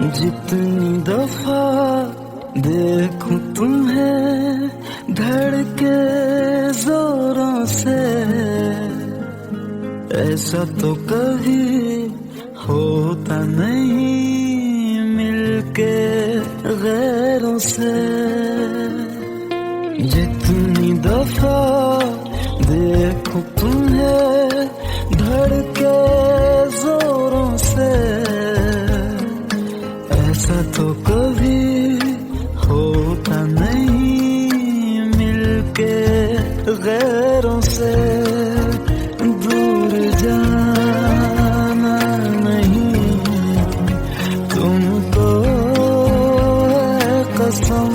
जितनी दफा देखूं तुम्हें धड़के जोरों से, ऐसा तो कभी होता नहीं मिलके गैरों से। जितनी दफा देखूं तुम्हें धड़के जोरों से, ऐसा तो कभी होता नहीं मिलके गैरों से। दूर जाना नहीं तुमको है कसम,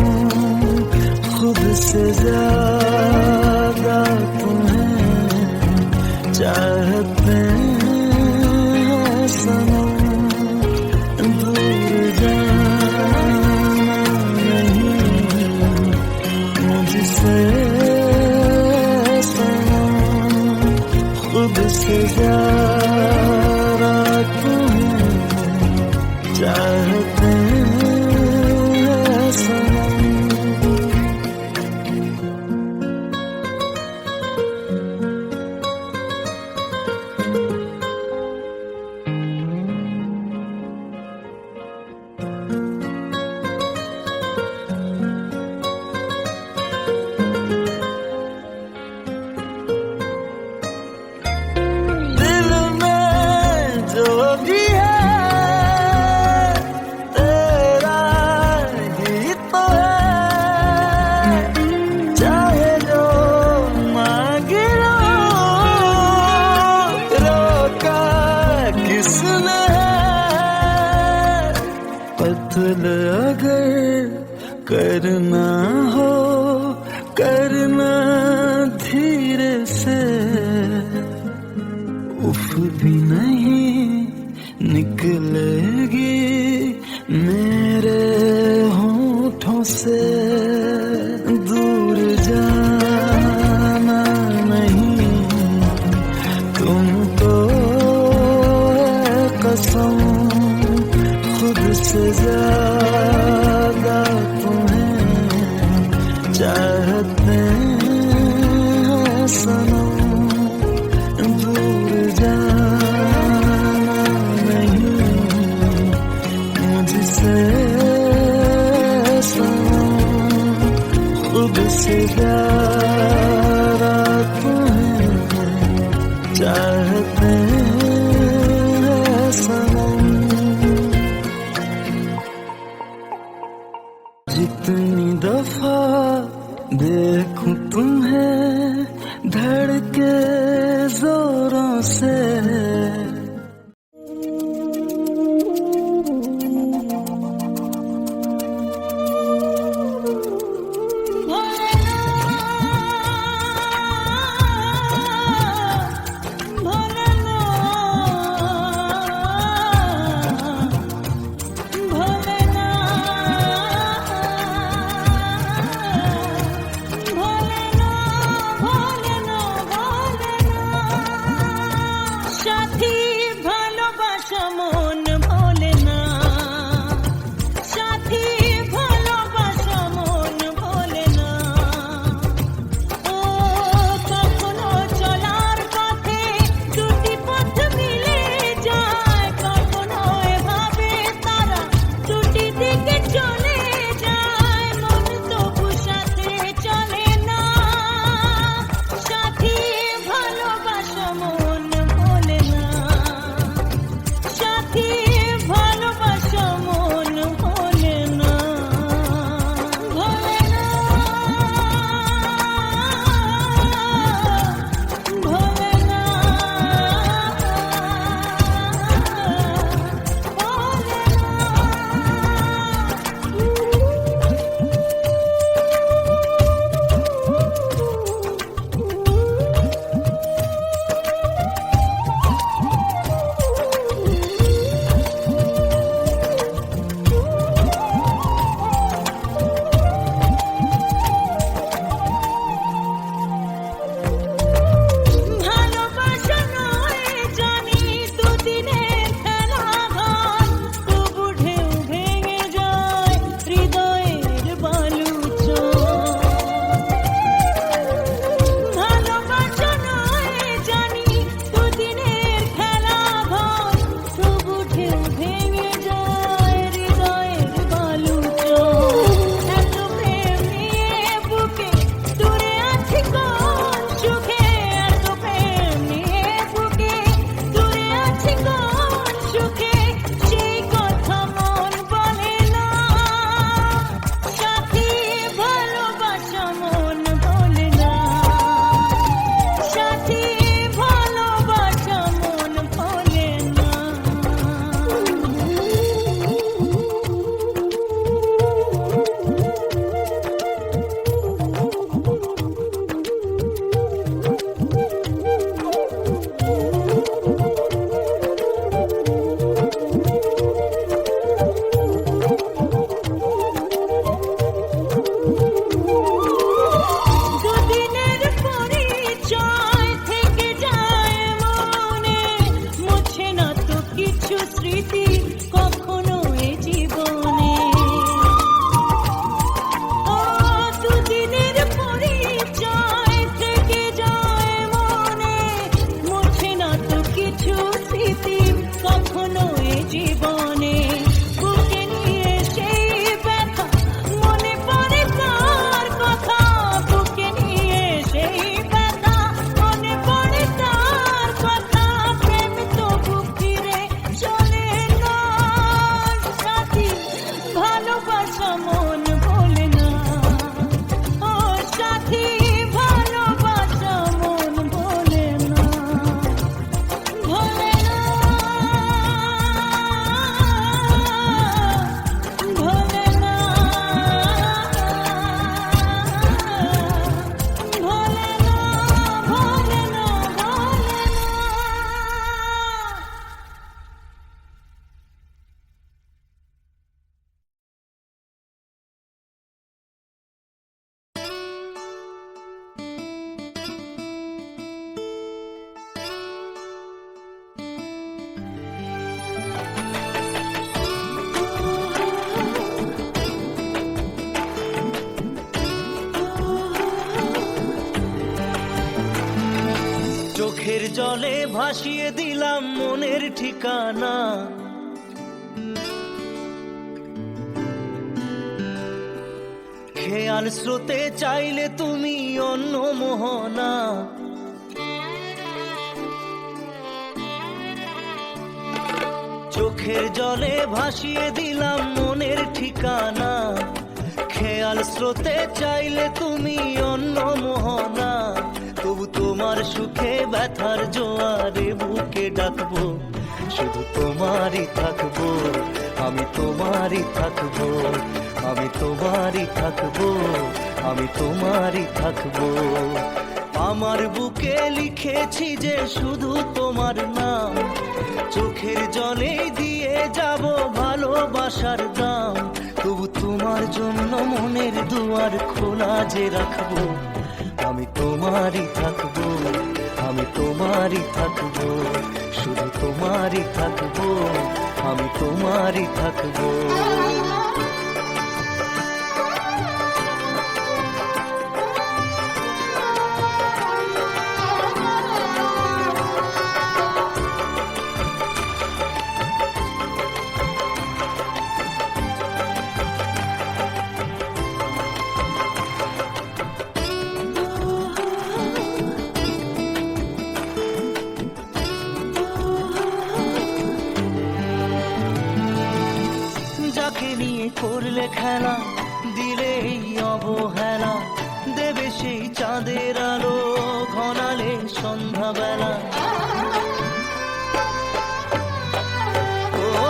खुद से ज्यादा तुम्हें चाहते हैं सनम। दूर जाना नहीं मुझसे सनम, खुद से ज्यादा तुम्हें चाहते हैं सनम। कत्ल अगर करना हो करना धीरे से, उफ भी नहीं निकलेगी मेरे होठों से। दूर जाना नहीं तुमको है कसम, खुद से ज्यादा तुम्हें चाहते हैं सनम। दूर जाना नहीं मुझसे सनम, खुद से ज्यादा तुम्हें चाहते हैं सनम। जितनी दफा देखूं तुम्हें धड़के जोरों से, জলে ভাসিয়ে দিলাম মনের ঠিকানা। খেয়াল স্রোতে চাইলে তুমি অন্য মোহনা। চোখের জলে ভাসিয়ে দিলাম মনের ঠিকানা। খেয়াল স্রোতে চাইলে তুমি অন্য মোহনা। তবু তোমার সুখে ব্যথার জোয়ারে বুকে ডাকবো, শুধু তোমারই থাকবো, আমি তোমারই থাকবো, আমি তোমারই থাকবো, আমি তোমারই থাকবো। আমার বুকে লিখেছি যে শুধু তোমার নাম, চোখের জলে দিয়ে যাব ভালোবাসার দাম। তবু তোমার জন্য মনের দুয়ার খোলা যে রাখবো, আমি তোমারই থাকবো, আমি তোমারই থাকবো, শুধু তোমারই থাকবো, আমি তোমারই থাকবো। যাকে নিয়ে করলে খেলা, দিলে এই অবহেলা, দেবে সেই চাঁদের আলো ঘনালে সন্ধ্যাবেলা। ও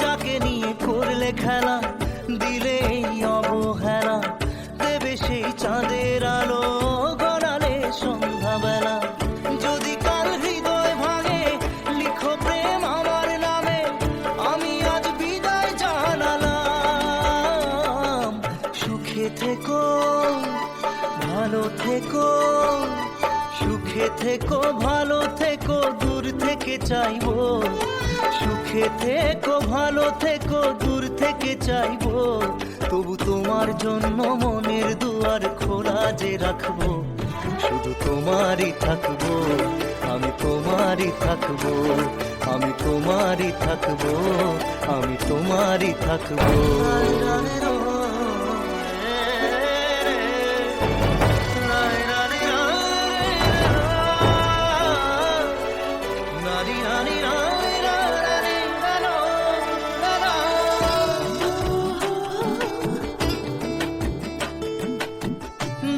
যাকে নিয়ে করলে খেলা, দিলে এই অবহেলা, দেবে সেই চাঁদের আলো ঘনালে সন্ধ্যাবেলা। যদি কাল হৃদয় ভাঙে লিখো প্রেম আমার নামে, আমি আজ বিদায় জানালাম। সুখে থেকো, ভালো থেকো, সুখে থেকো, ভালো থেকো, দূর থেকে চাইবো। সুখে থেকো, ভালো থেকো, দূর থেকে চাইবো। তবু তোমার জন্য মনের দুয়ার খোলা যে রাখবো, শুধু তোমারই থাকবো, আমি তোমারই থাকবো, আমি তোমারই থাকবো, আমি তোমারই থাকবো।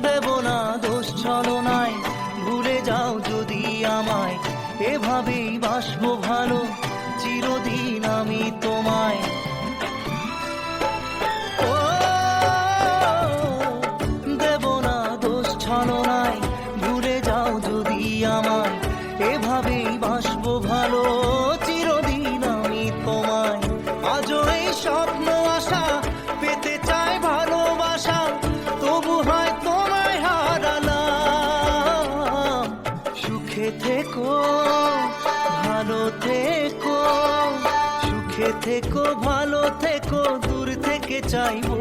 দেব না দোষ ছলনায়, ভুলে যাও যদি আমায়, এভাবেই বাসবো ভালো চিরদিন আমি তোমায়। ও দেব না দোষ ছলনায়, ভুলে যাও যদি আমায়, এভাবেই বাসবো ভালো চিরদিন আমি তোমায়। আজও এই স্বপ্ন আশা পেতে চাই ভালোবাসা, তবু হয় তোমায় হারালাম। সুখে থেকো, ভালো থেকো, সুখে থেকো, ভালো থেকো, দূর থেকে চাইবো।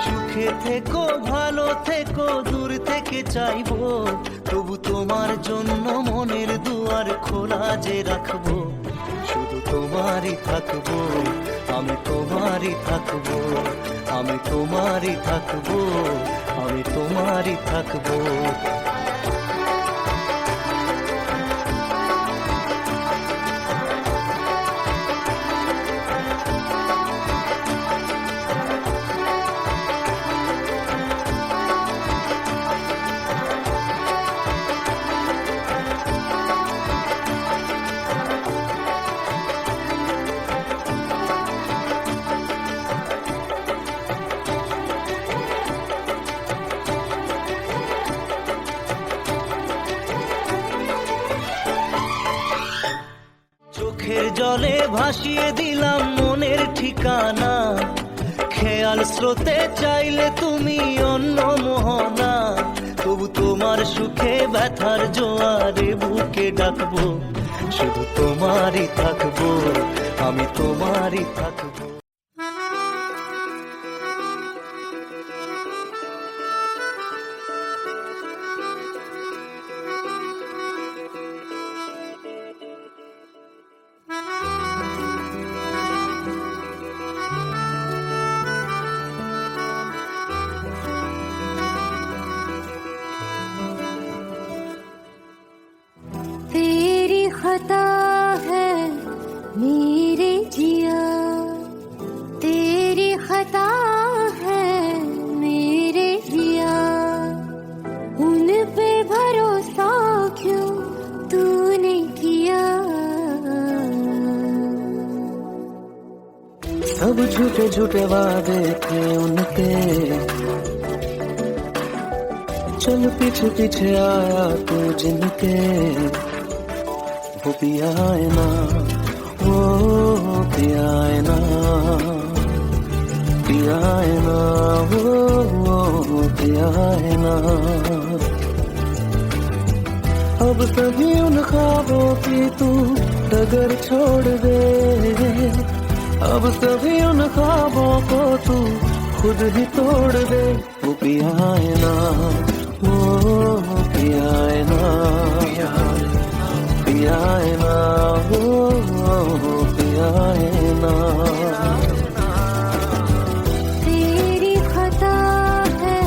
সুখে থেকো, ভালো থেকো, দূর থেকে চাইবো। তবু তোমার জন্য মনের দুয়ার খোলা যে রাখবো, শুধু তোমারই থাকবো, আমি তোমারই থাকবো, আমি তোমারই থাকবো, আমি তোমারই থাকবো। চোখের জলে ভাসিয়ে দিলাম মনের ঠিকানা। খেয়াল স্রোতে চাইলে তুমি অন্য মোহনা। তবু তোমার সুখে ব্যথার জোয়ারে বুকে ডাকবো, শুধু তোমারই থাকবো, আমি তোমারই থাকবো। खता है मेरे जिया, तेरी खता है मेरे जिया, उन पे भरोसा क्यों तूने किया। सब झूठे झूठे वादे थे उनके, चल पीछे पीछे आया तू जिनके, वो पिया है ना, वो पिया है ना, पिया है ना, वो पिया है ना। अब सभी उन ख्वाबों की तू डगर छोड़ दे, अब सभी उन ख्वाबों को तू खुद ही तोड़ दे। वो पिया है ना, वो पिया है ना, पिया है ना, वो पिया है ना। तेरी खता है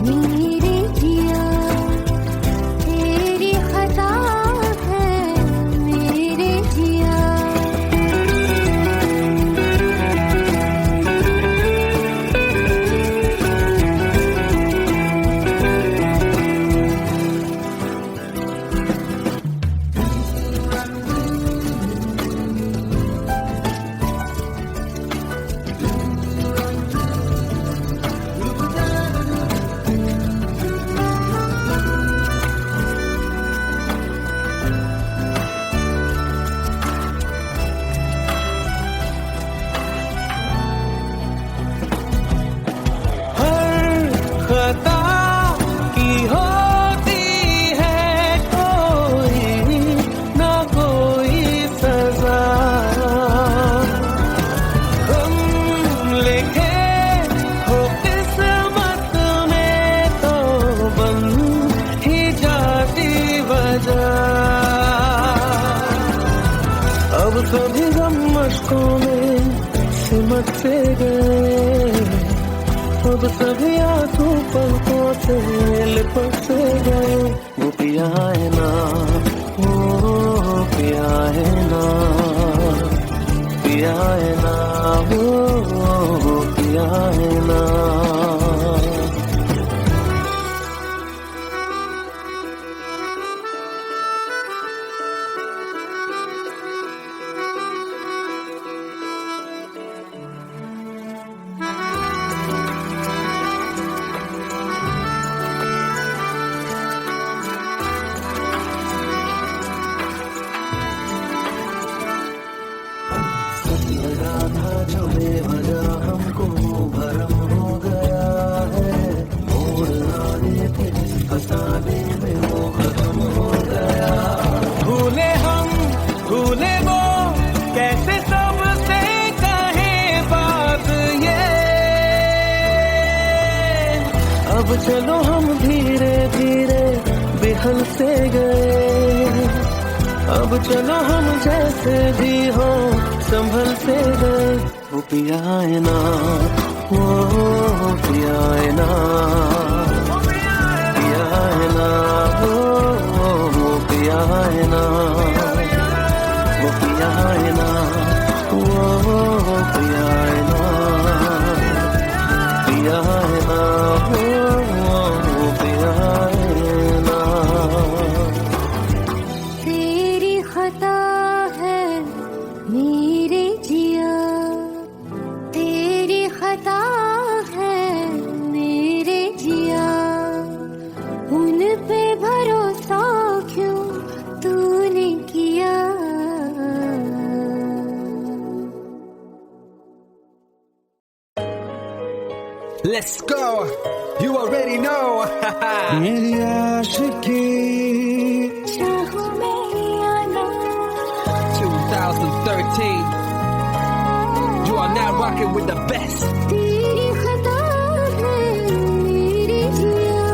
मेरे जिया, तेरी खता है मेरे जिया। खता की होती है कोई ना कोई सजा, हम लिखे हो किस्मत में तो बन ही जाती वजह। अब सभी गम मशकों में सिमट से गए, अब सभी आंसू पलकों से लिपट से गए। वो पिया है ना, वो पिया है ना, पिया है ना, वो पिया है ना। जो बेवजह हमको भरम हो गया है, मोड़ आने थे फसाने में वो खत्म हो गया। भूले हम भूले वो कैसे सबसे कहे बात ये, अब चलो हम धीरे धीरे बिहल से गए, अब चलो हम जैसे भी हो संभल से गए। वो पिया है ना, वो पिया है ना, पिया है ना, वो पिया है ना, वो पिया है ना, वो पिया है ना, पिया है ना, वो पिया है ना। तेरी खता है मेरे जिया, तेरी खता है मेरे जिया, उन पे भरोसा क्यों तूने किया। Let's go. You already know. मेरी आशिकी चाहूं मैं आना, 2013. You are now rocking with the best. तेरी खता है मेरे जिया।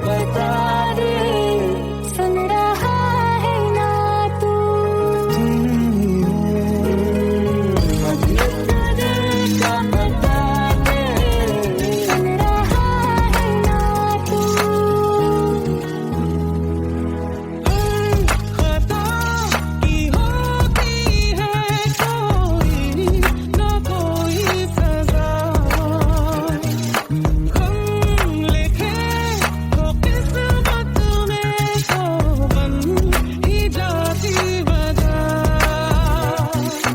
बता दे, सुन रहा है ना तू, अपने दिल का बता दे, सुन रहा है ना तू। खता की होती है कोई ना कोई सजा, हम लिखे तो किस्मत में तो बन ही जाती वजह,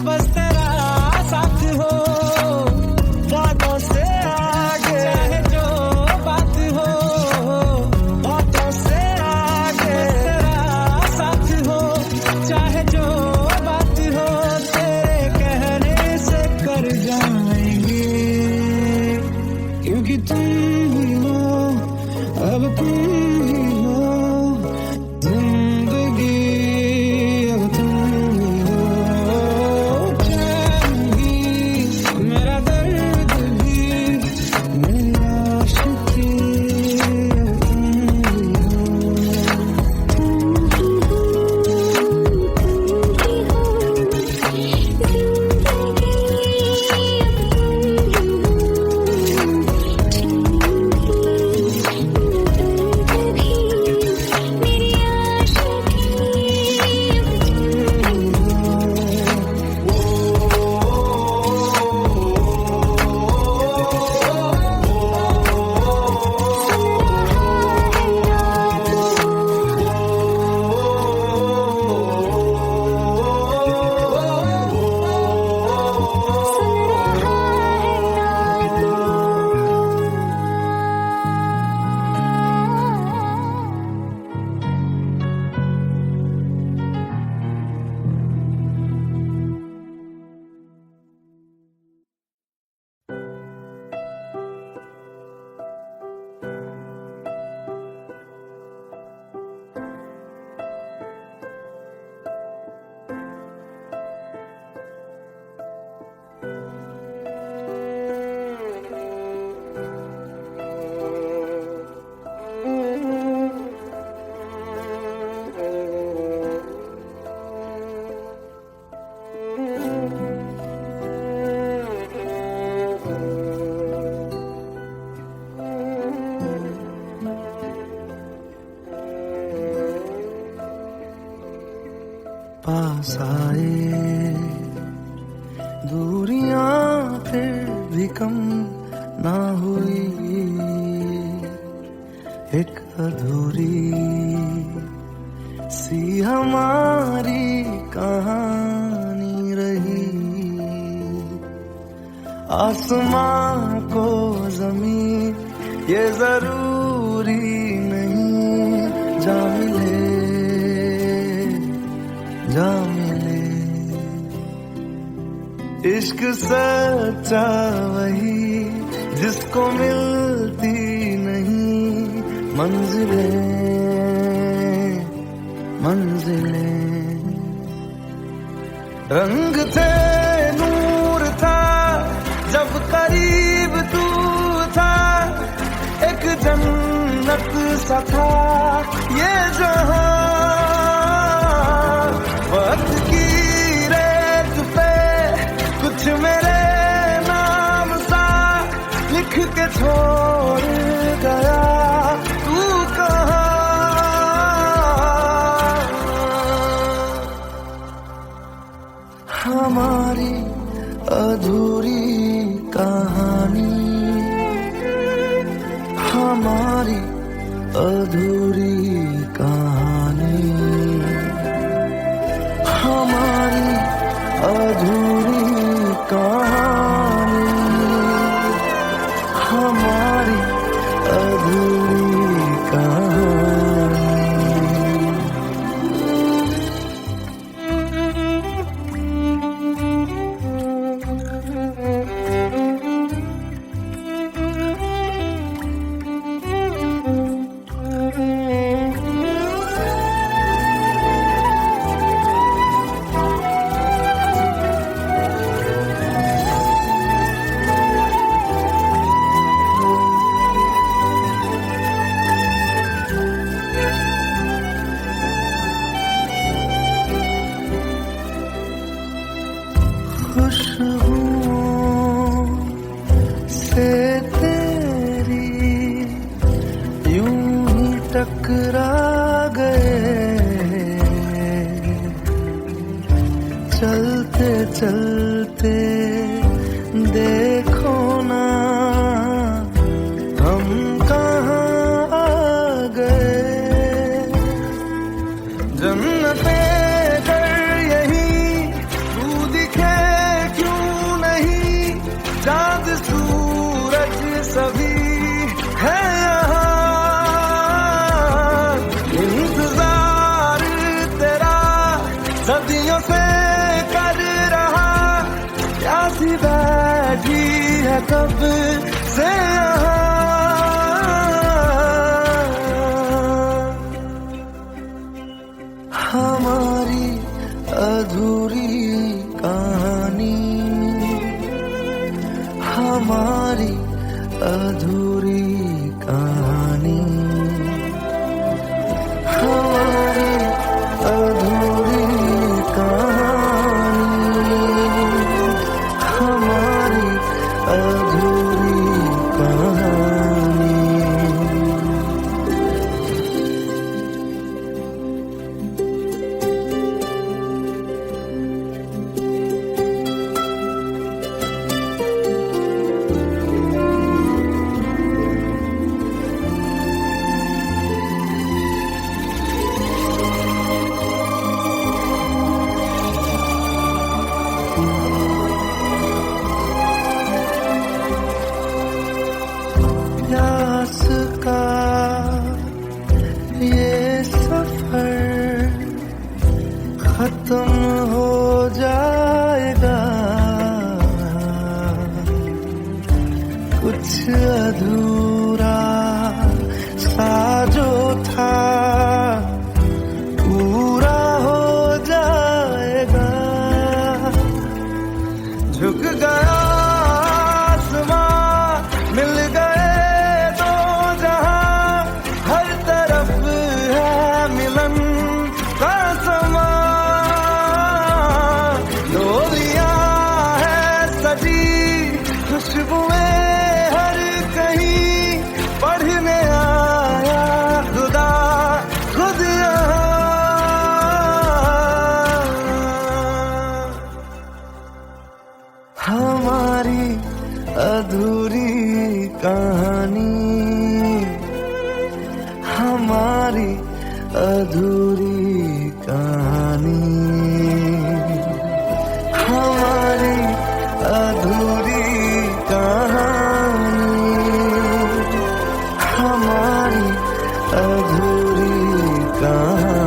बस तेरा साथ हो बातों से आगे, चाहे जो बात हो बातों से आगे, तेरा साथ हो चाहे जो बात हो, तेरे कहने से कर जाएंगे, क्योंकि तुम ही हो, अब तुम ही हो जिंदगी, अब तुम ही हो चैन भी, मेरा दर्द भी, मेरी आशिकी, अब तुम ही हो। पास आए दूरियां फिर भी कम ना हुई, एक अधूरी सी हमारी कहानी रही, आसमां को जमीन ये जरूरी नहीं, जा मिले जा मिले, इश्क सच्चा वही जिसको मिलती नहीं मंजिलें मंजिलें, रंग थे नूर था जब करीब तू था, एक जन्नत सा था ये जहां, वक्त की रेत पे कुछ मेरे नाम सा लिख के छोड़ गया, तू कहाँ हमारी अधूरी कहानी, हमारी अधूरी कहानी, हमारी अधूरी कहानी, हमारी अधूरी कहानी। टकरा गए, चलते चलते देखो ना हम कहाँ आ गए। जन्नते कर यही तू दिखे क्यों नहीं, चाँद सूरज सभी है यहाँ। इंतजार तेरा सदियों से कर रहा, प्यासी बैठी है कब से यहाँ। हमारी अधूरी कहानी, हमारी अधूरी कहानी, हमारी अधूरी कहानी, हमारी अधूरी कहानी। प्यास का ये सफर खत्म हो जाएगा, कुछ अधूरा सा जो था पूरा हो जाएगा। झुक गया आसमां, मिल गए दो जहां, हर तरफ है मिलन का समा। डोलियां है सजी खुशबुएं हर कहीं, पढ़ने आया खुदा खुद यहाँ। हमारी अधूरी कहानी, हमारी अधूरी कहानी, हमारी अधूरी कहानी, हमारी अधूरी कहानी।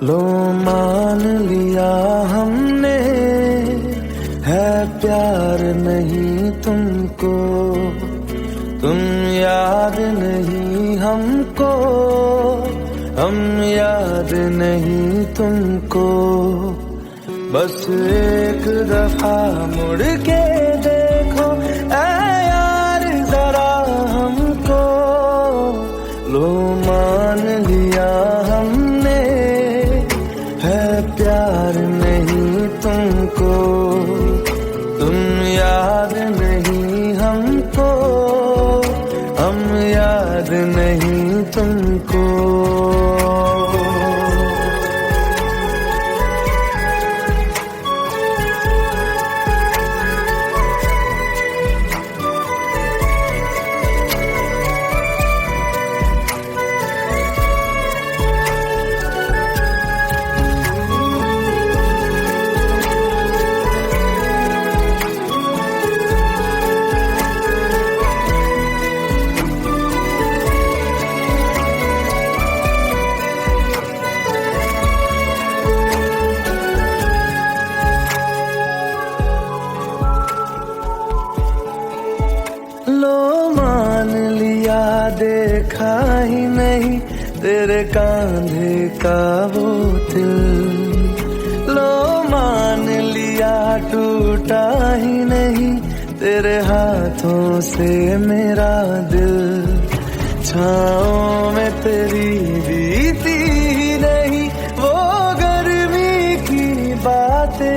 लो मान लिया हमने है प्यार नहीं तुमको, तुम याद नहीं हमको, हम याद नहीं तुमको। बस एक दफा मुड़ के देखो ऐ यार जरा हमको। लो मान लिया हमने है प्यार नहीं तुमको, तुम तुमको। लो मान लिया देखा ही नहीं तेरे कांधे का वो दिल। लो मान लिया टूटा ही नहीं तेरे हाथों से मेरा दिल। छाँव में तेरी बीती ही नहीं वो गर्मी की बातें।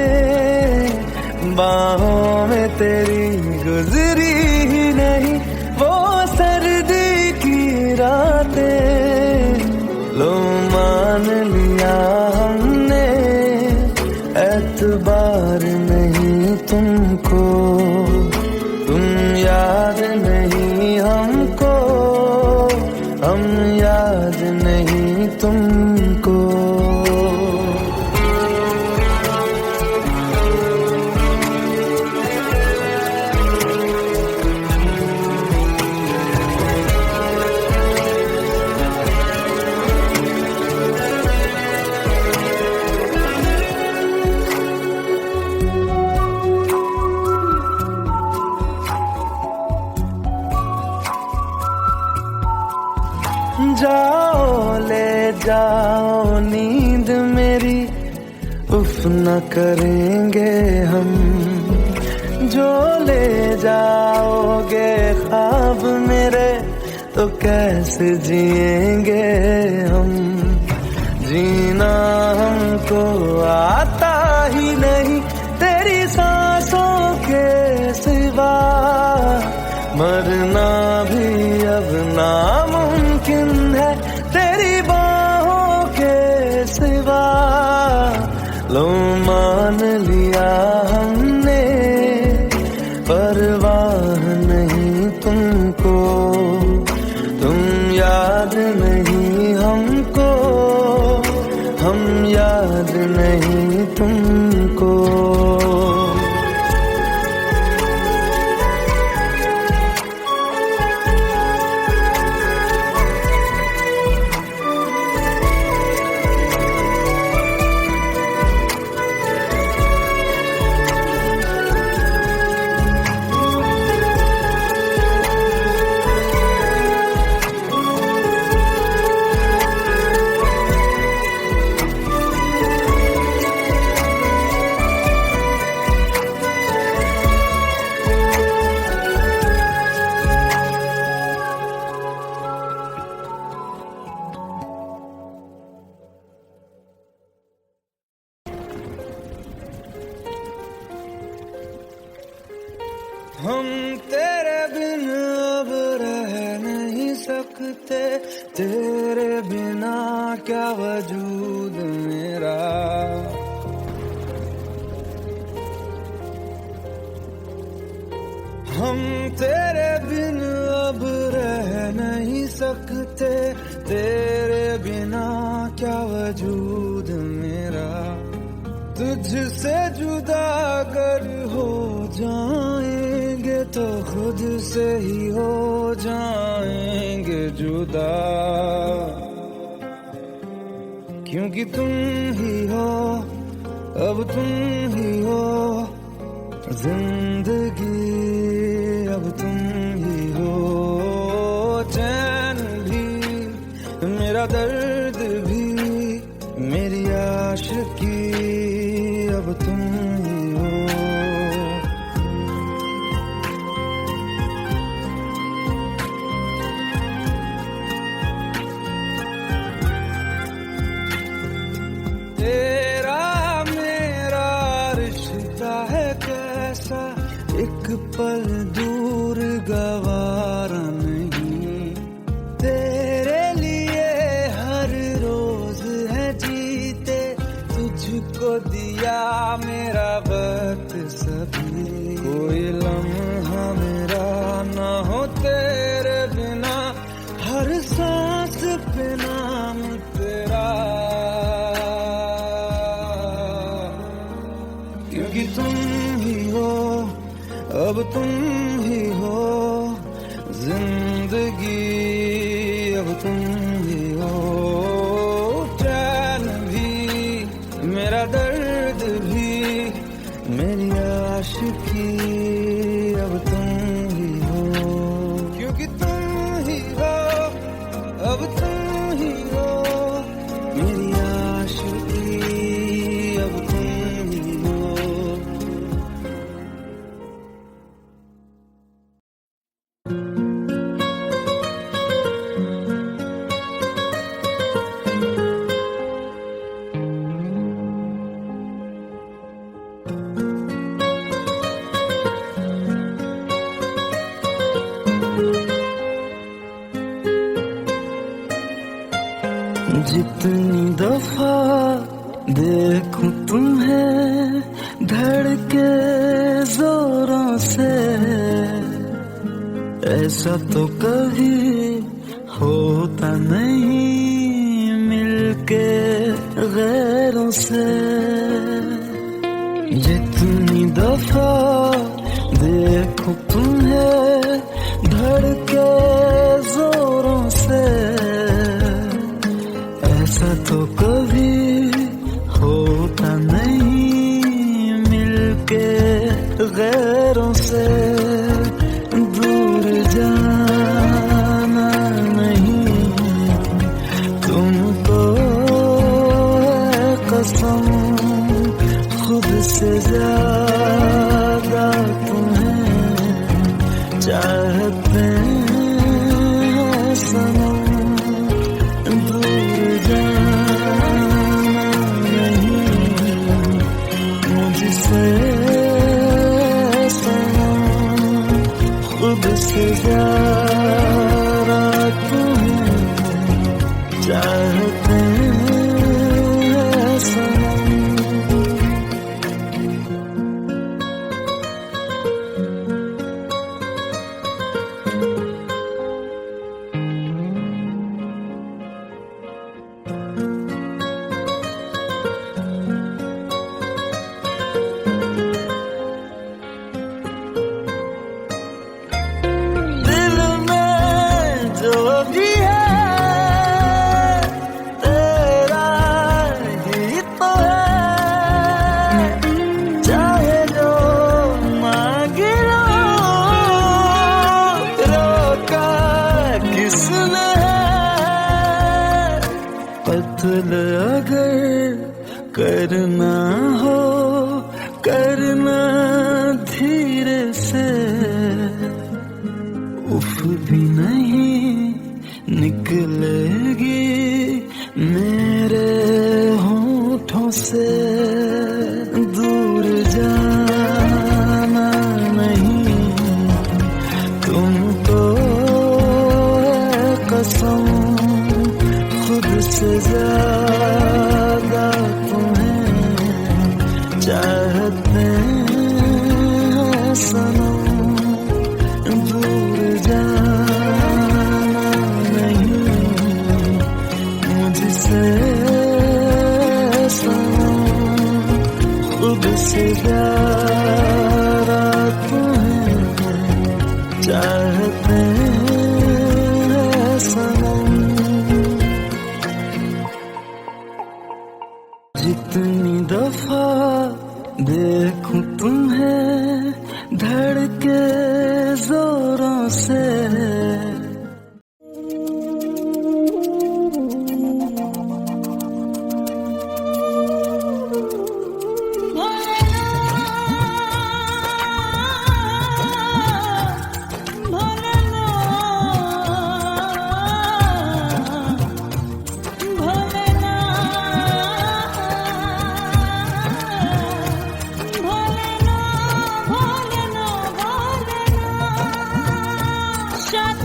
बाहों में तेरी गुजरी ही नहीं वो सर्दी की रातें। लो मान लिया हमने एतबार नहीं तुमको। तुम याद नहीं हमको, हम याद नहीं तुमको। जाओ ले जाओ नींद मेरी, उफ न करेंगे हम। जो ले जाओगे ख्वाब मेरे तो कैसे जिएंगे हम। जीना हमको आता ही नहीं तेरी सांसों के सिवा। मरना भी अब नामुमकिन है तेरी बाहों के सिवा। लो मान लिया हमने परवाह नहीं तुमको। तुम याद नहीं हमको, हम याद नहीं तुमको। हम तेरे बिन अब रह नहीं सकते। तेरे बिना क्या वजूद मेरा। हम तेरे बिन अब रह नहीं सकते। तेरे बिना क्या वजूद मेरा। तुझसे जुदा अगर हो जाएंगे तो खुद से ही हो जाएंगे जुदा। क्योंकि तुम ही हो, अब तुम ही हो जिंदगी, अब तुम ही हो। चैन भी मेरा दर्द भी मेरी आशिकी, अब तुम ही हो। तेरा मेरा रिश्ता है कैसा, एक पल दूर गवारा नहीं। तेरे लिए अब तुम ही हो जिंदगी, अब तुम ही हो चैन भी, मेरा दर्द भी, मेरी आशिकी, अब तुम ही हो, क्योंकि तुम ही हो, अब तुम ही हो मेरी आशिकी, अब तुम ही हो। जितनी दफा देखूं तुम्हें धड़के जोरों से, ऐसा तो कभी होता नहीं मिलके गैरों से। जितनी दफा देखूं तुम्हें धड़के जोरों से, ऐसा तो कभी होता नहीं मिलके गैरों से। दूर जाना नहीं तुमको है कसम, खुद से ज्यादा तुम्हें चाहते हैं सनम। खुद से ज्यादा तुम्हें चाहते हैं सनम। कत्ल अगर करना हो करना धीरे से, उफ भी नहीं निकलेगी मेरे होठों से। दूर जाना नहीं तुमको है कसम, खुद से ज्यादा तुम्हें चाहते हैं सनम। दूर जाना नहीं मुझसे सनम, खुद से ज्यादा तुम्हें चाहते हैं सनम। जितनी दफा देखूं तुम्हें धड़के जोरों से, shut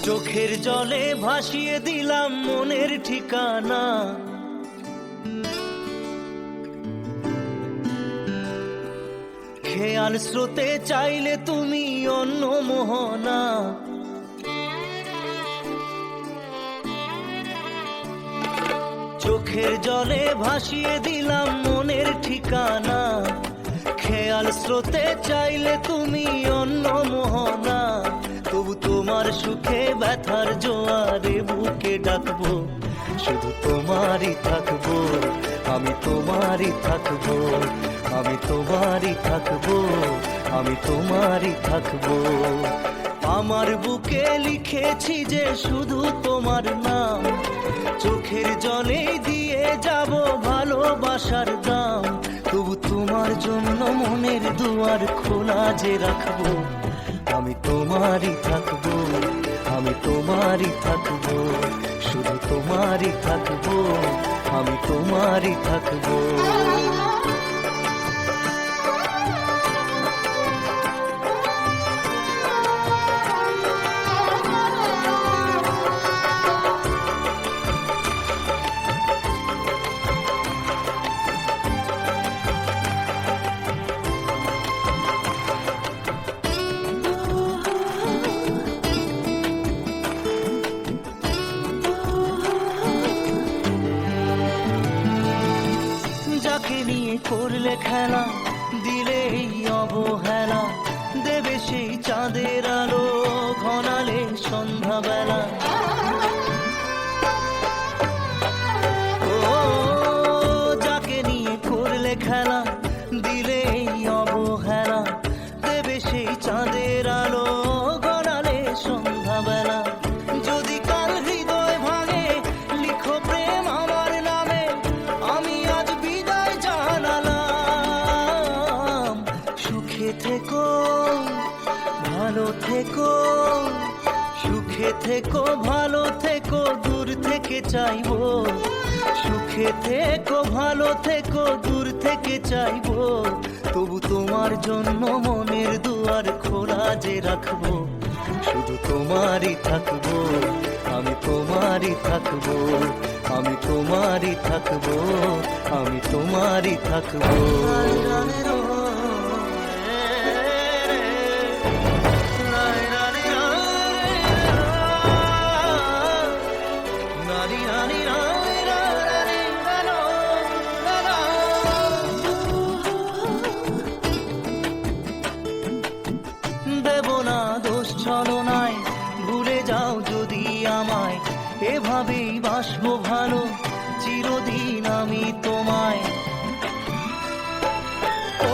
চোখের জলে ভাসিয়ে দিলাম মনের ঠিকানা, খেয়াল স্রোতে চাইলে তুমি অন্য মোহনা। চোখের জলে ভাসিয়ে দিলাম মনের ঠিকানা, খেয়াল স্রোতে চাইলে তুমি অন্য মোহনা। তবু তোমার সুখে ব্যথার জোয়ারে বুকে ডাকবো, শুধু তোমারই থাকবো, আমি তোমারই থাকবো, আমি তোমারই থাকবো, আমি তোমারই থাকবো। আমার বুকে লিখেছি যে শুধু তোমার নাম, চোখের জলে দিয়ে যাব ভালোবাসার দাম। তবু তোমার জন্য মনের দুয়ার খোলা যে রাখবো, আমি তোমারই থাকবো, আমি তোমারই থাকবো, শুধু তোমারই থাকবো, আমি তোমারই থাকবো। যাকে নিয়ে করলে খেলা, দিলে এই অবহেলা, দেবে সেই চাঁদের আলো ঘনালে সন্ধ্যাবেলা। ও যাকে নিয়ে করলে খেলা, দিলে এই অবহেলা, দেবে সেই চাঁদের আলো ঘনালে সন্ধ্যাবেলা। যদি কাল হৃদয় ভাঙে লিখো প্রেম আমার নামে, আমি আজ বিদায় জানালাম। সুখে থেকো, ভালো থেকো, সুখে থেকো, ভালো থেকো, দূর থেকে চাইবো। সুখে থেকো, ভালো থেকো, দূর থেকে চাইবো। তবু তোমার জন্য মনের দুয়ার খোলা যে রাখবো, শুধু তোমারই থাকবো, আমি তোমারই থাকবো, আমি তোমারই থাকবো, আমি তোমারই থাকবো। দেব না দোষ ছলনায়, ভুলে যাও যদি আমায়, এভাবেই বাসবো ভালো চিরদিন আমি তোমায়। ও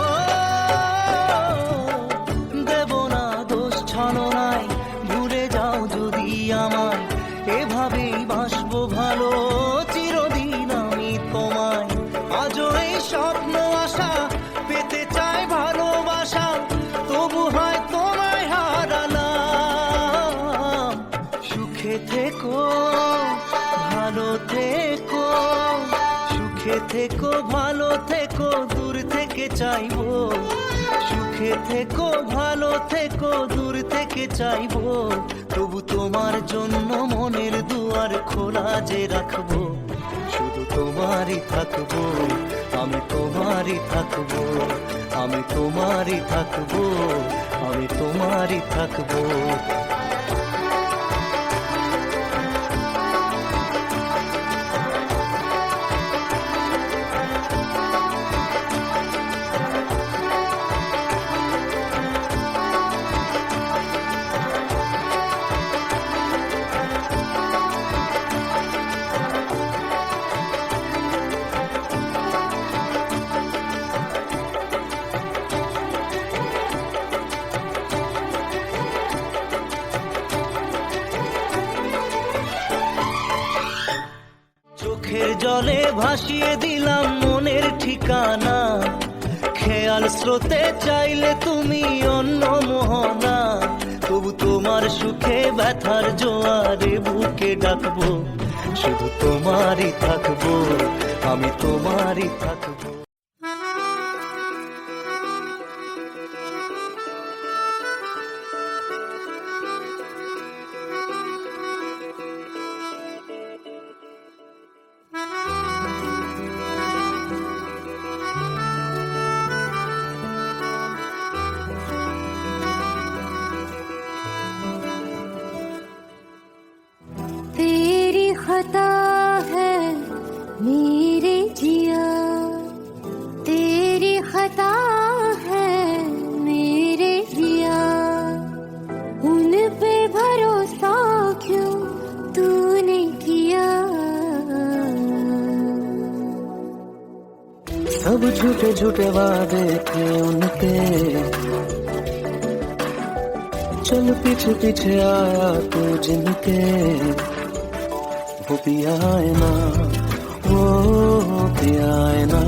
দেব না দোষ ছলনায়, ভুলে যাও যদি আমায়, এভাবেই বাসবো ভালো চিরদিন আমি তোমায়। আজও এই স্বপ্ন আশা পেতে চাই ভালোবাসা, তবু হয় তোমায় হারালাম। সুখে থেকো, ভালো থেকো, সুখে থেকো, ভালো থেকো, দূর থেকে চাইবো। সুখে থেকো, ভালো থেকো, দূর থেকে চাইবো। তবু তোমার জন্য মনের দুয়ার খোলা যে রাখবো, শুধু তোমারই থাকবো, আমি তোমারই থাকবো, আমি তোমারই থাকবো, আমি তোমারই থাকবো। চোখের জলে ভাসিয়ে দিলাম মনের ঠিকানা, খেয়াল স্রোতে চাইলে তুমি অন্য মোহনা। তবু তোমার সুখে ব্যথার জোয়ারে বুকে ডাকবো, শুধু তোমারই থাকবো, আমি তোমারই থাকবো। खता है मेरे जिया, तेरी खता है मेरे जिया, उन पे भरोसा क्यों तूने किया। सब झूठे झूठे वादे थे उनके, चल पीछे पीछे आया तू जिनके, वो पिया है ना, वो पिया है ना,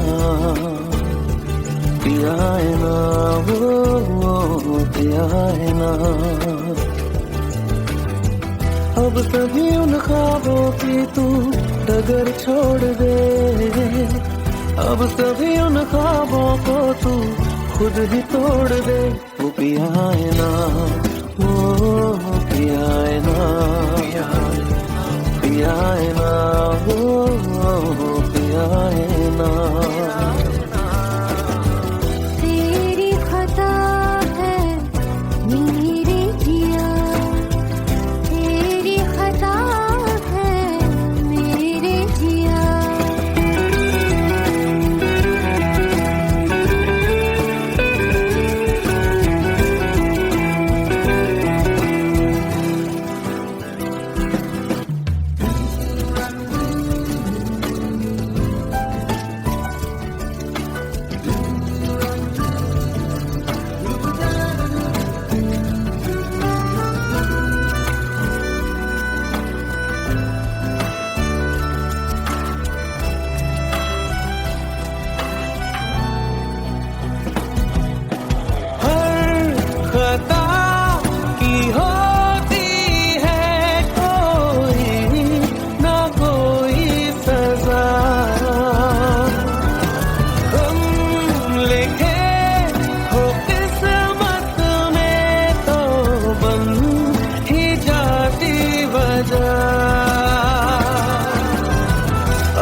पिया है ना, वो पिया है ना। अब सभी उन ख्वाबों की तू डगर छोड़ दे, अब सभी उन ख्वाबों को तू खुद ही तोड़ दे। वो पिया है ना, वो पिया है ना, पिया है ना, वो पिया है ना। तेरी खता है मेरे जिया, तेरी खता है मेरे जिया।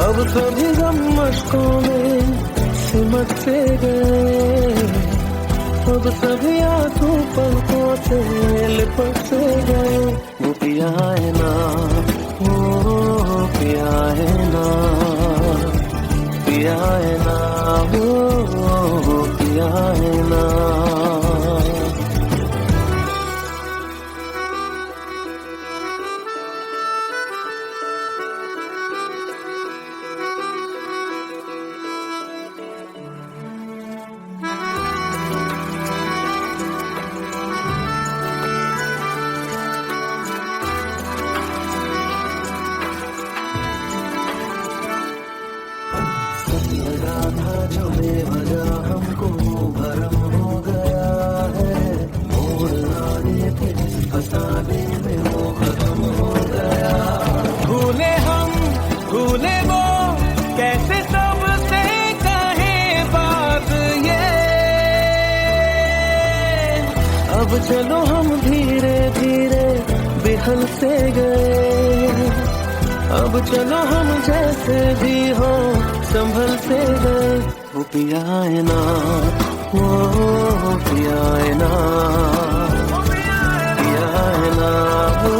अब सभी गम मशकों में सिमट से गए, अब सभी आंसू पलकों से लिपट से गए। वो पिया है ना, वो पिया है ना, पिया है ना, वो पिया है ना। लगा था जो बेवजह हमको भरम हो गया है, मोड़ आने थे जिस फसाने में वो खत्म हो गया। भूले हम भूले वो कैसे सबसे कहे बात ये, अब चलो हम धीरे धीरे बिहल से गए, अब चलो हम जैसे भी हो संभल से गए। वो पिया है ना, वो पिया है ना, पिया है ना, वो